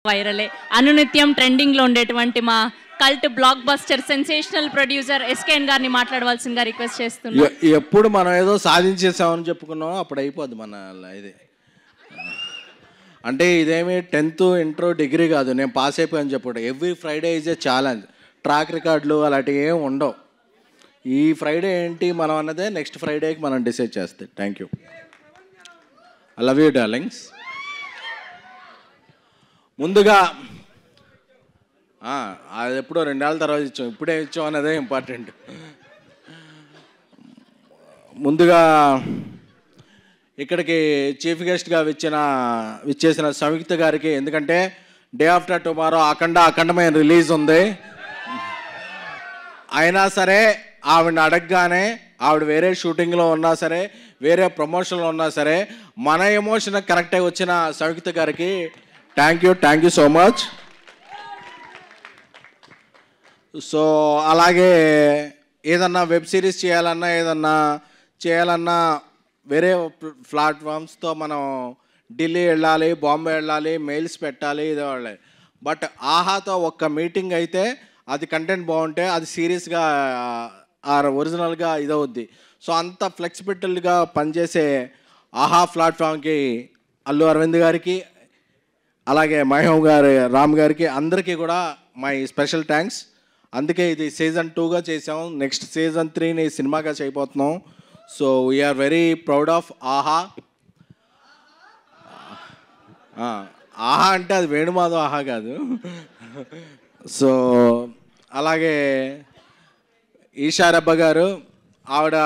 వైరలే అనునిత్యం ట్రెండింగ్లో ఉండేటువంటి మా cult block buster sensational producer SKN గారిని మాట్లాడవలసిందిగా రిక్వెస్ట్ చేస్తున్నాం. ఎప్పుడు మనం ఏదో సాధించేసామని చెప్పుకున్నాం అప్పుడు అయిపోద్ది మన ఇది. అంటే ఇదేమి 10th ఇంటర్ డిగ్రీ కాదు, నేను పాస్ అయిపోయాను చెప్పడం. Every Friday is a challenge. Track రికార్డులు అలాంటివి ఏమి ఉండవు. ఈ ఫ్రైడే ఏంటి మనం అన్నదే నెక్స్ట్ ఫ్రైడేకి మనం డిసైడ్ చేస్తాం. Thank you. I love you darlings. ముందుగా అది ఎప్పుడో 2 ఏళ్ళ తర్వాత ఇచ్చాం, ఇప్పుడే ఇచ్చాం అన్నదే ఇంపార్టెంట్. ముందుగా ఇక్కడికి చీఫ్ గెస్ట్గా విచ్చేసిన సంయుక్త గారికి, ఎందుకంటే డే ఆఫ్టర్ టుమారో అఖండమైన రిలీజ్ ఉంది. అయినా సరే ఆవిడని అడగగానే ఆవిడ వేరే షూటింగ్లో ఉన్నా సరే వేరే ప్రమోషన్లో ఉన్నా సరే మన ఎమోషన్ కరెక్ట్గా వచ్చిన సంయుక్త గారికి thank you so much. So అలాగే ఏదన్నా వెబ్ సిరీస్ చేయాలన్నా వేరే ప్లాట్ఫామ్స్తో మనం ఢిల్లీ వెళ్ళాలి, బాంబే వెళ్ళాలి, మెయిల్స్ పెట్టాలి, ఇదే వాళ్ళే. బట్ ఆహాతో ఒక్క మీటింగ్ అయితే అది కంటెంట్ బాగుంటే అది సీరియస్గా ఒరిజినల్గా ఇదవుద్ది. సో అంత ఫ్లెక్సిబిలిటీగా పనిచేసే ఆహా ప్లాట్ఫామ్కి అల్లు అరవింద్ గారికి, అలాగే మహేమ్ గారు, రామ్ గారికి, అందరికీ కూడా మై స్పెషల్ థ్యాంక్స్. అందుకే ఇది సీజన్ 2గా చేసాం, నెక్స్ట్ సీజన్ 3ని సినిమాగా చేయబోతున్నాం. So we are very proud of Aha. Aha అంటే అది వేణుమాధవ్ ఆహా కాదు. సో అలాగే ఈషారబ్బ గారు, ఆవిడ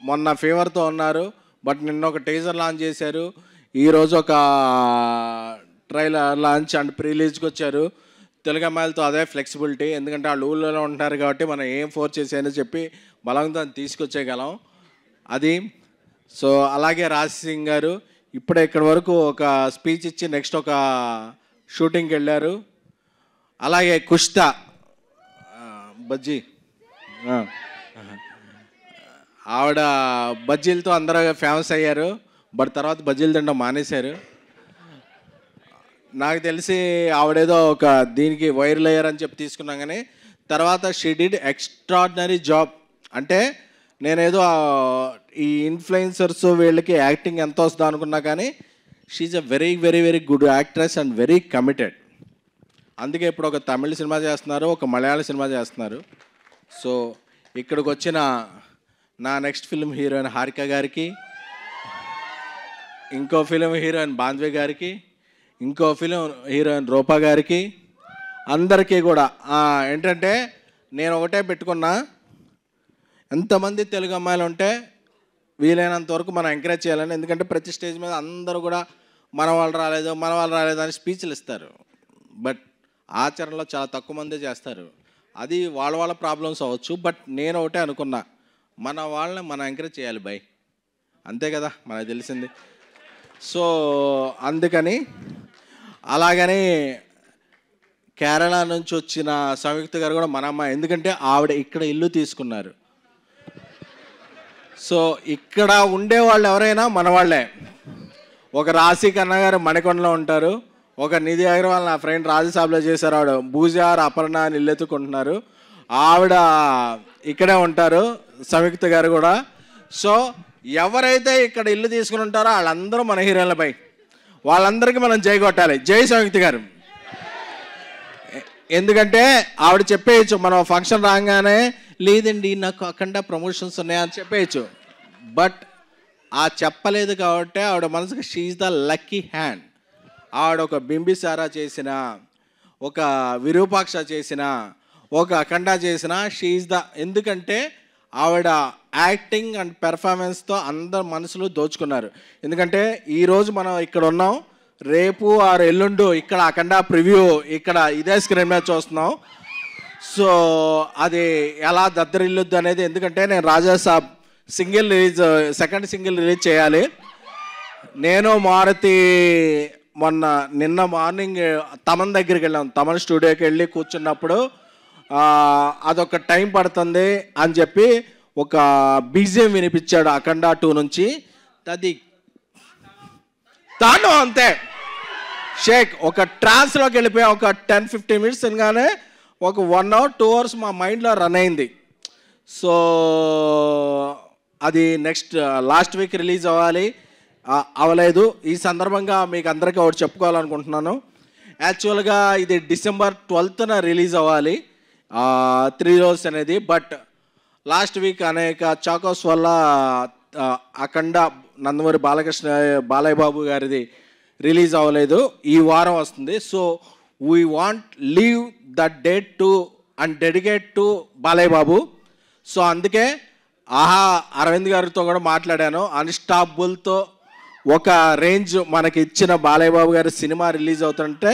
మొన్న ఫీవర్తో ఉన్నారు, బట్ నిన్న ఒక టీజర్ లాంచ్ చేశారు, ఈరోజు ఒక ట్రైలర్ లాంచ్ అండ్ ప్రీలీజ్కి వచ్చారు. తెలుగు అమ్మాయిలతో అదే ఫ్లెక్సిబిలిటీ, ఎందుకంటే వాళ్ళు ఊళ్ళో ఉంటారు కాబట్టి మనం ఏం ఫోర్స్ చేసాయని చెప్పి బలంగా తీసుకొచ్చేయగలం అది. సో అలాగే రాజ్ సింగ్ గారు ఇప్పుడే ఇక్కడి వరకు ఒక స్పీచ్ ఇచ్చి నెక్స్ట్ ఒక షూటింగ్కి వెళ్ళారు. అలాగే కుష్తా బజ్జీ, ఆవిడ బజ్జీలతో అందరూ ఫేమస్ అయ్యారు, బట్ తర్వాత బజ్జీలు తినడం మానేశారు. నాకు తెలిసి ఆవిడేదో ఒక దీనికి వైరల్ అయ్యారని చెప్పి తీసుకున్నాం, కానీ తర్వాత షీ డిడ్ ఎక్స్ట్రాడినరీ జాబ్. అంటే నేనేదో ఈ ఇన్ఫ్లుయెన్సర్స్ వీళ్ళకి యాక్టింగ్ ఎంత వస్తుందో అనుకున్నా, కానీ she's a very very very good actress and very committed. అందుకే ఇప్పుడు ఒక తమిళ సినిమా చేస్తున్నారు, ఒక మలయాళ సినిమా చేస్తున్నారు. సో ఇక్కడికి వచ్చిన నా నెక్స్ట్ ఫిల్మ్ హీరోయిన్ హారిక గారికి, ఇంకో ఫిలిం హీరోయిన్ బాంధ్వే గారికి, ఇంకో ఫిలిం హీరోయిన్ రూపా గారికి, అందరికీ కూడా ఏంటంటే నేను ఒకటే పెట్టుకున్నా, ఎంతమంది తెలుగు అమ్మాయిలు ఉంటే వీలైనంత వరకు మనం ఎంకరేజ్ చేయాలని. ఎందుకంటే ప్రతి స్టేజ్ మీద అందరూ కూడా మన వాళ్ళు రాలేదు అని స్పీచ్లు ఇస్తారు, బట్ ఆచరణలో చాలా తక్కువ మందే చేస్తారు. అది వాళ్ళ ప్రాబ్లమ్స్ అవ్వచ్చు, బట్ నేను ఒకటే అనుకున్నా, మన వాళ్ళని మనం ఎంకరేజ్ చేయాలి బై, అంతే కదా మనకు తెలిసింది. సో అందుకని అలాగని కేరళ నుంచి వచ్చిన సంయుక్త గారు కూడా మన అమ్మాయి, ఎందుకంటే ఆవిడ ఇక్కడ ఇల్లు తీసుకున్నారు. సో ఇక్కడ ఉండేవాళ్ళు ఎవరైనా మన వాళ్ళే. ఒక రాశి కన్నా గారు మణికొండలో ఉంటారు, ఒక నిధి అగర్వాల్ నా ఫ్రెండ్ రాజసాబ్లో చేశారు, ఆవిడ భూజార్ అపర్ణ అని ఇల్లు ఎత్తుకుంటున్నారు, ఆవిడ ఇక్కడే ఉంటారు, సంయుక్త గారు కూడా. సో ఎవరైతే ఇక్కడ ఇల్లు తీసుకుని ఉంటారో వాళ్ళందరూ మన హీరోలపై, వాళ్ళందరికీ మనం జై కొట్టాలి. జై సంయుక్త గారు. ఎందుకంటే ఆవిడ చెప్పేయచ్చు, మనం ఫంక్షన్ రాగానే లేదండి నాకు అఖండ ప్రమోషన్స్ ఉన్నాయని చెప్పేయచ్చు, బట్ ఆ చెప్పలేదు కాబట్టి ఆవిడ మనసుకి షీఈ్ ద లక్కీ హ్యాండ్. ఆవిడ ఒక బింబిసారా చేసిన, ఒక విరూపాక్ష చేసిన, ఒక అఖండ చేసిన, షీఈ్ ద, ఎందుకంటే ఆవిడ యాక్టింగ్ అండ్ పెర్ఫార్మెన్స్తో అందరు మనసులు దోచుకున్నారు. ఎందుకంటే ఈరోజు మనం ఇక్కడ ఉన్నాం, రేపు ఆరు ఎల్లుండు ఇక్కడ అఖండ ప్రివ్యూ ఇక్కడ ఇదే స్క్రీన్ మీద చూస్తున్నాం. సో అది ఎలా దద్దరిల్లుద్దు అనేది, ఎందుకంటే నేను రాజాసాబ్ సెకండ్ సింగిల్ రిలీజ్ చేయాలి. నేను మారుతి నిన్న మార్నింగ్ తమన్ దగ్గరికి వెళ్ళాం, తమన్ స్టూడియోకి వెళ్ళి కూర్చున్నప్పుడు అదొక టైం పడుతుంది అని చెప్పి ఒక బీజిఎం వినిపించాడు అఖండ 2 నుంచి, అది తాను అంతే షేక్ ఒక ట్రాన్స్లోకి వెళ్ళిపోయాం. ఒక 10-15 మినిట్స్ అనగానే ఒక 1 hour 2 hours మా మైండ్లో రన్ అయింది. సో అది నెక్స్ట్ లాస్ట్ వీక్ రిలీజ్ అవ్వాలి, అవ్వలేదు. ఈ సందర్భంగా మీకు అందరికీ ఒకటి చెప్పుకోవాలనుకుంటున్నాను. యాక్చువల్గా ఇది December 12th రిలీజ్ అవ్వాలి 3 Rows అనేది. బట్ లాస్ట్ వీక్ అనేక చాకోస్ వల్ల అఖండ నందమూరి బాలయ్య బాబు గారిది రిలీజ్ అవ్వలేదు. ఈ వారం వస్తుంది. So we want leave that date to and dedicate to Balayya Babu. So అందుకే అరవింద్ గారితో కూడా మాట్లాడాను. అన్స్టాపుల్తో ఒక రేంజ్ మనకి ఇచ్చిన బాలయ్య బాబు గారి సినిమా రిలీజ్ అవుతుంటే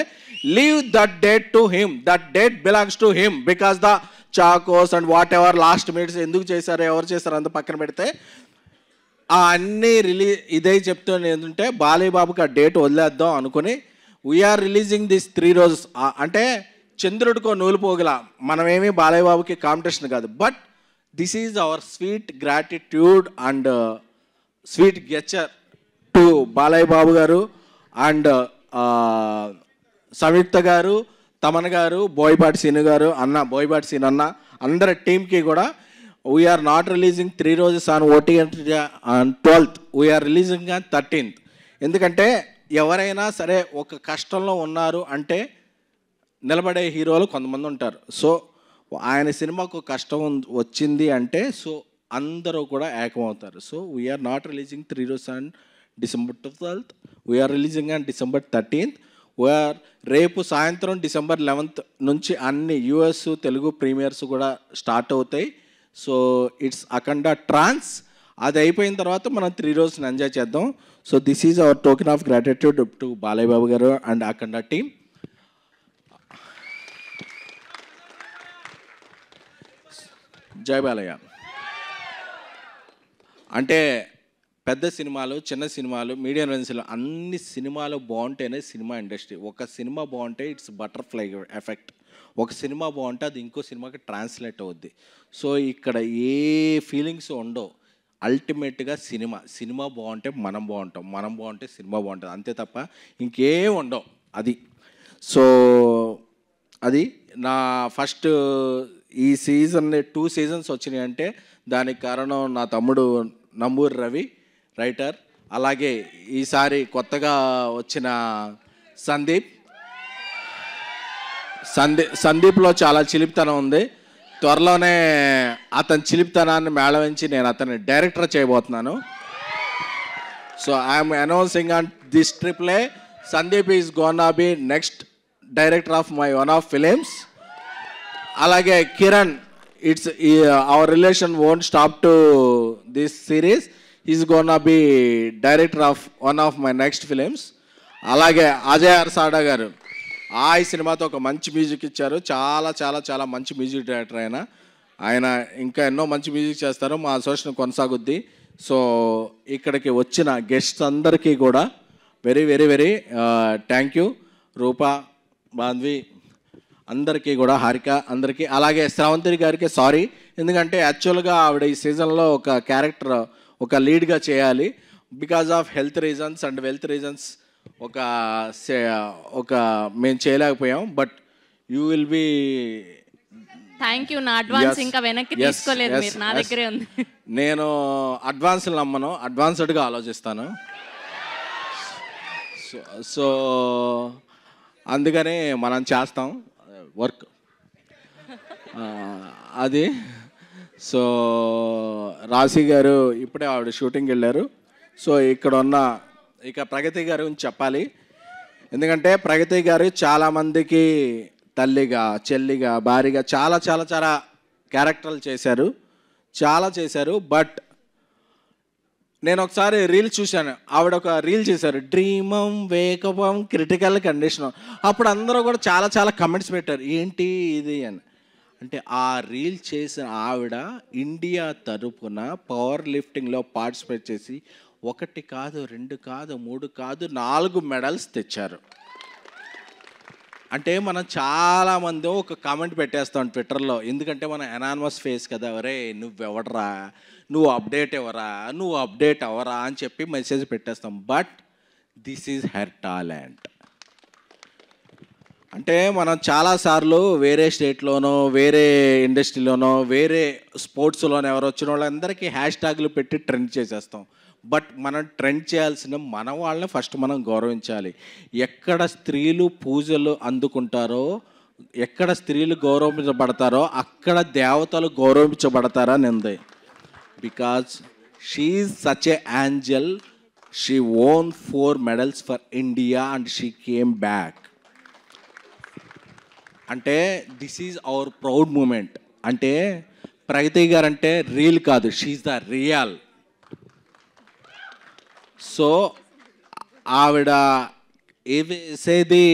leave that date to him, that date belongs to him. Because the Chocos and what ever last minutes ఎందుకు చేశారు, ఎవరు చేశారు అంత పక్కన పెడితే అన్నీ ఇదే చెప్తాను. ఏంటంటే బాలయ్య బాబుకి ఆ డేట్ వదిలేద్దాం అనుకుని వీఆర్ రిలీజింగ్ దిస్ 3 Rows. అంటే చంద్రుడికో నూలు పోగల, మనమేమీ బాలయ్య బాబుకి కాంపిటీషన్ కాదు. But this is our sweet gratitude and sweet gesture to Balayya Babu garu and సంయుక్త గారు, తమన్ గారు, బోయపాటి సీను గారు, బోయపాటి సీను అన్న, అందరి టీంకి కూడా we are not releasing 3 Rows on OTT on 12th. We are releasing on 13th. ఎందుకంటే ఎవరైనా సరే ఒక కష్టంలో ఉన్నారు అంటే నిలబడే హీరోలు కొంతమంది ఉంటారు. సో ఆయన సినిమాకు కష్టం వచ్చింది అంటే సో అందరూ కూడా ఏకమవుతారు. So we're not releasing 3 Rows on December 12th. We are releasing on December 13th. రేపు సాయంత్రం December 11th నుంచి అన్ని US తెలుగు ప్రీమియర్స్ కూడా స్టార్ట్ అవుతాయి. So it's Akhanda trance. అది అయిపోయిన తర్వాత మనం 3 Rows ఎంజాయ్ చేద్దాం. So this is our token of gratitude to Balayya Babu garu and Akhanda team. జై బాలయ్య. అంటే పెద్ద సినిమాలు, చిన్న సినిమాలు, మీడియం రేంజ్లో అన్ని సినిమాలు బాగుంటేనే సినిమా ఇండస్ట్రీ. ఒక సినిమా బాగుంటే ఇట్స్ బటర్ఫ్లై ఎఫెక్ట్. ఒక సినిమా బాగుంటే అది ఇంకో సినిమాకి ట్రాన్స్లేట్ అవుద్ది. సో ఇక్కడ ఏ ఫీలింగ్స్ ఉండవు. అల్టిమేట్గా సినిమా బాగుంటే మనం బాగుంటాం, మనం బాగుంటే సినిమా బాగుంటుంది, అంతే తప్ప ఇంకేం ఉండవు. అది సో అది నా ఫస్ట్ ఈ సీజన్ 2 seasons వచ్చినాయి అంటే దానికి కారణం నా తమ్ముడు నంబూరి రవి, రైటర్. అలాగే ఈసారి కొత్తగా వచ్చిన సందీప్లో చాలా చిలిపితనం ఉంది. త్వరలోనే అతని చిలిపితనాన్ని మేళవించి నేను అతన్ని డైరెక్టర్ చేయబోతున్నాను. So I'm announcing on this triple Sandeep is gonna be next director of my one of films. అలాగే Kiran, it's our relation won't stop to this series. Is gonna be director of one of my next films. అలాగే అజయ్ అర్సాడా గారు ఈ సినిమాతో ఒక మంచి music ఇచ్చారు. చాలా చాలా చాలా మంచి మ్యూజిక్ డైరెక్టర్ ఆయన ఇంకా ఎన్నో మంచి మ్యూజిక్ చేస్తారు. మా అసోసియేషన్ కొనసాగుద్ది. సో ఇక్కడికి వచ్చిన గెస్ట్స్ అందరికీ కూడా very very very thank you. Roopa, Bandhvi అందరికీ కూడా, హారిక అందరికీ, అలాగే శ్రావంతి గారికి సారీ. ఎందుకంటే యాక్చువల్గా ఆవిడ ఈ సీజన్లో ఒక క్యారెక్టర్, ఒక లీడ్గా చేయాలి. Because of health reasons and wealth reasons ఒక మేము చేయలేకపోయాం. But you will be thank you. నా అడ్వాన్స్ ఇంకా వెనక్కి తీసుకోలేదు మీరు, నా దగ్గరే ఉంది. నేను అడ్వాన్స్లు నమ్మను, అడ్వాన్స్డ్గా ఆలోచిస్తాను. సో అందుకని మనం చేస్తాం వర్క్ అది. సో రాశి గారు ఇప్పుడే ఆవిడ షూటింగ్కి వెళ్ళారు. సో ఇక్కడ ఉన్న ప్రగతి గారి గురించి చెప్పాలి. ఎందుకంటే ప్రగతి గారు చాలామందికి తల్లిగా, చెల్లిగా, భార్యగా చాలా చాలా చాలా క్యారెక్టర్లు చేశారు. బట్ నేను ఒకసారి రీల్ చూశాను, ఆవిడ ఒక రీల్ చేశారు, డ్రీమం, వేకపం, క్రిటికల్ కండిషన్. అప్పుడు అందరూ కూడా చాలా చాలా కమెంట్స్ పెట్టారు, ఏంటి ఇది అని. అంటే ఆ రీల్ చేసిన ఆవిడ ఇండియా తరపున పవర్ లిఫ్టింగ్లో పార్టిసిపేట్ చేసి 1 కాదు, 2 కాదు, 3 కాదు, 4 మెడల్స్ తెచ్చారు. అంటే మనం చాలామంది ఒక కామెంట్ పెట్టేస్తాం ట్విట్టర్లో, ఎందుకంటే మనం ఎనానిమస్ ఫేస్ కదా, ఒరే నువ్వెవడరా, నువ్వు అప్డేట్ అవ్వరా అని చెప్పి మెసేజ్ పెట్టేస్తాం. But this is her talent. అంటే మనం చాలాసార్లు వేరే స్టేట్లోనో వేరే ఇండస్ట్రీలోనో వేరే స్పోర్ట్స్లోనో ఎవరు వచ్చిన వాళ్ళందరికీ హ్యాష్ ట్యాగ్లు పెట్టి ట్రెండ్ చేసేస్తాం. బట్ మనం ట్రెండ్ చేయాల్సిన మన వాళ్ళని ఫస్ట్ మనం గౌరవించాలి. ఎక్కడ స్త్రీలు పూజలు అందుకుంటారో, ఎక్కడ స్త్రీలు గౌరవించబడతారో అక్కడ దేవతలు గౌరవించబడతారని ఉంది. Because she is such a angel. She won 4 medals for India and she came back. అంటే this is our proud moment. అంటే ప్రగతి గారు అంటే రీల్ కాదు, షీఈ్ ద రియల్. సో ఆవిడ వేసేది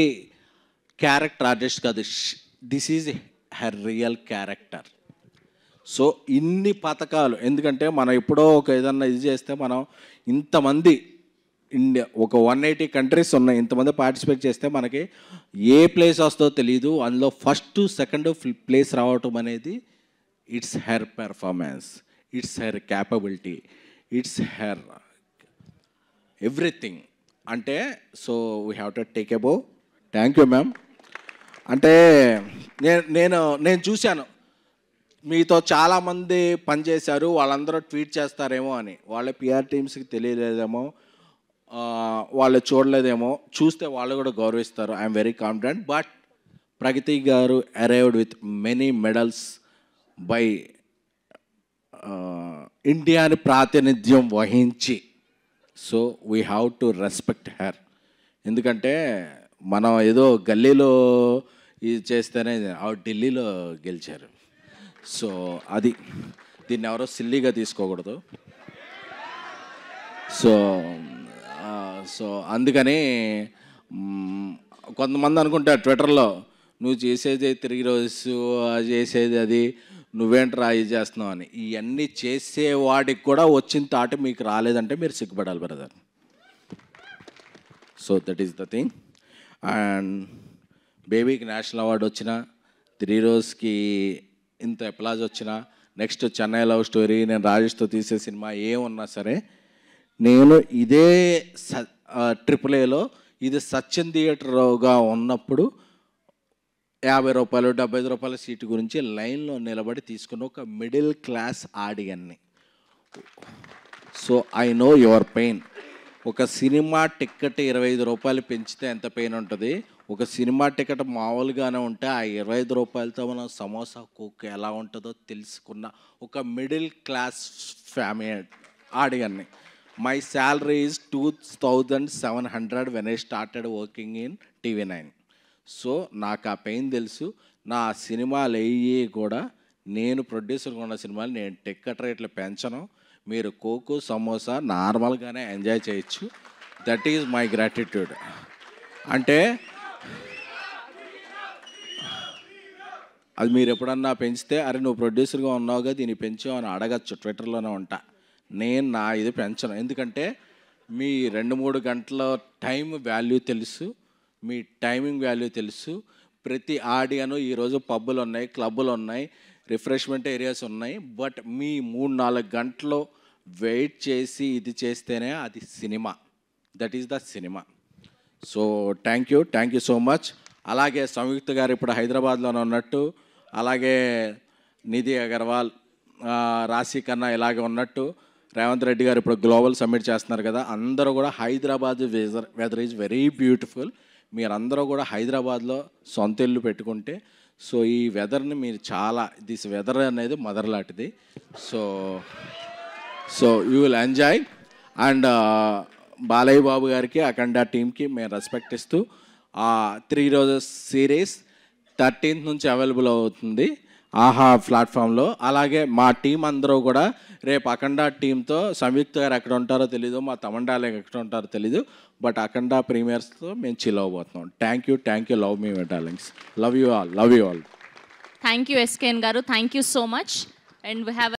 క్యారెక్టర్ ఆర్టిస్ట్ కాదు, this is her real character. So ఇన్ని పథకాలు, ఎందుకంటే మనం ఎప్పుడో ఒక ఏదన్నా ఇది చేస్తే మనం ఇంతమంది ఇండియా ఒక 180 countries ఉన్నాయి, ఇంతమంది పార్టిసిపేట్ చేస్తే మనకి ఏ ప్లేస్ వస్తుందో తెలియదు. అందులో ఫస్ట్ సెకండ్ ప్లేస్ రావటం అనేది it's her performance, it's her capability, it's her everything. అంటే so we have to take above. Thank you ma'am. అంటే నేను చూశాను మీతో చాలామంది పనిచేశారు, వాళ్ళందరూ ట్వీట్ చేస్తారేమో అని. వాళ్ళ పిఆర్ టీమ్స్కి తెలియలేదేమో, వాళ్ళు చూడలేదేమో, చూస్తే వాళ్ళు కూడా గౌరవిస్తారు. I'm very confident. But Pragati garu arrived with many medals by ఇండియాని ప్రాతినిధ్యం వహించి. So we have to respect her. ఎందుకంటే మనం ఏదో గల్లీలో ఇది చేస్తేనే ఆవిడ ఢిల్లీలో గెలిచారు. సో అది దీన్ని ఎవరో సిల్లీగా తీసుకోకూడదు. సో అందుకని కొంతమంది అనుకుంటారు ట్విట్టర్లో, నువ్వు చేసేది తిరిగి రోజు చేసేది అది, నువ్వేంట్రా ఇది చేస్తున్నావు అని. ఇవన్నీ చేసేవాడికి కూడా వచ్చిన తాట మీకు రాలేదంటే మీరు సిగ్గుపడాలి brother. So that is the thing. And బేబీకి నేషనల్ అవార్డు వచ్చిన, 3 రోజుకి ఇంత అప్లాజ్ వచ్చిన, నెక్స్ట్ చెన్నై లవ్ స్టోరీ, నేను రాజేష్తో తీసే సినిమా ఏమున్నా సరే, నేను ఇదే AAAలో ఇది సత్యం థియేటర్గా ఉన్నప్పుడు 50 రూపాయలు 75 రూపాయల సీటు గురించి లైన్లో నిలబడి తీసుకున్న ఒక మిడిల్ క్లాస్ ఆడియన్ని. So I know your pain. ఒక సినిమా టికెట్ 25 రూపాయలు పెంచితే ఎంత పెయిన్ ఉంటుంది, ఒక సినిమా టికెట్ మామూలుగానే ఉంటే ఆ 25 రూపాయలతో మనం సమోసా కోక్ ఎలా ఉంటుందో తెలుసుకున్న ఒక మిడిల్ క్లాస్ ఫ్యామిలీ ఆడియన్ని. My salary is 2700 when I started working in TV9. సో నాకు ఆ పెయిన్ తెలుసు. నా సినిమాలు అయ్యి కూడా, నేను ప్రొడ్యూసర్గా ఉన్న సినిమాలు నేను టికెట్ రేట్లు పెంచను. మీరు కోకు సమోసా నార్మల్గానే ఎంజాయ్ చేయొచ్చు. That is my gratitude. అంటే అది మీరు ఎప్పుడన్నా పెంచితే, అరే నువ్వు ప్రొడ్యూసర్గా ఉన్నావుగా దీన్ని పెంచావు అని అడగచ్చు, ట్విట్టర్లోనే ఉంటా. నేను నా ఇది పెంచను. ఎందుకంటే మీ 2-3 గంటల టైం వాల్యూ తెలుసు, మీ టైమింగ్ వాల్యూ తెలుసు. ప్రతి ఆడియను ఈరోజు పబ్బులు ఉన్నాయి, క్లబ్బులు ఉన్నాయి, రిఫ్రెష్మెంట్ ఏరియాస్ ఉన్నాయి. బట్ మీ 3-4 గంటలు వెయిట్ చేసి ఇది చేస్తేనే అది cinema. That is the cinema. So thank you so much. అలాగే సంయుక్త గారు ఇప్పుడు హైదరాబాద్లోనే ఉన్నట్టు, అలాగే నిధి అగర్వాల్, రాశి కన్నా ఇలాగే ఉన్నట్టు, రేవంత్ రెడ్డి గారు ఇప్పుడు గ్లోబల్ సమ్మిట్ చేస్తున్నారు కదా, అందరూ కూడా Hyderabad weather is very beautiful. మీరందరూ కూడా హైదరాబాద్లో సొంత ఇల్లు పెట్టుకుంటే, సో ఈ వెదర్ని మీరు చాలా, దిస్ వెదర్ అనేది మదర్ లాంటిది. So you will enjoy. And Balayya Babu గారికి, అఖండ టీమ్కి మేము రెస్పెక్ట్ ఇస్తూ 3 రోజెస్ సిరీస్ 13th నుంచి అవైలబుల్ అవుతుంది ఆహా ప్లాట్ఫామ్లో. అలాగే మా టీం అందరూ కూడా రేపు అఖండ టీంతో, సంయుక్త గారు ఎక్కడ ఉంటారో తెలీదు, మా తమండాలు ఎక్కడ ఉంటారో తెలీదు, బట్ అఖండ ప్రీమియర్స్తో మేము చిల్ అవ్వబోతున్నాం. Thank you. Love me darlings. Love you all. Thank you SKN garu. Thank you so much. And we have